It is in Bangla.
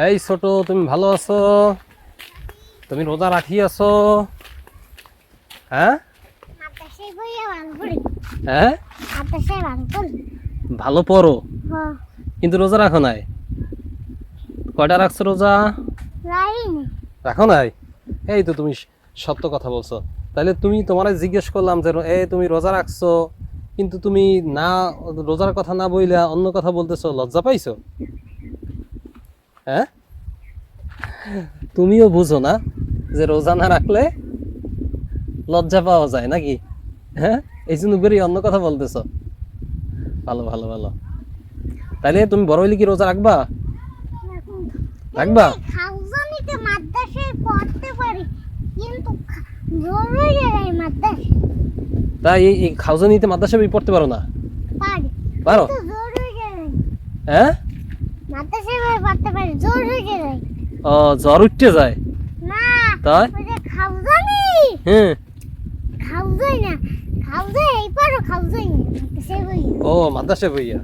এই ছোট, তুমি ভালো আছো? তুমি রোজা রাখি আছো? হ্যাঁ হ্যাঁ, ভালো পড়ো কিন্তু রোজা রাখো নাই। কয়টা রাখছো রোজা? রাখো নাই? এই তো তুমি সত্য কথা বলছো। তাহলে তুমি তোমার জিজ্ঞেস করলাম যে তুমি রোজা রাখছো, কিন্তু তুমি না রোজার কথা না বইলা অন্য কথা বলতেছো, লজ্জা পাইছো? হ্যাঁ, তুমিও বুঝো না যে রোজা না রাখলে লজ্জা পাওয়া যায় নাকি? হ্যাঁ, এই জন্য করে অন্য কথা বলতেছো। ভালো ভালো ভালো। তাইলে তুমি বড় হইলে কি রোজা রাখবা? রাখবা? তাই এই খাউজানিতে মাদ্রাসা পড়তে পারো না? পারো? হ্যাঁ, ও জ্বর উঠতে যায় তাই? হ্যাঁ, ও মাদ্রাসা বইয়া।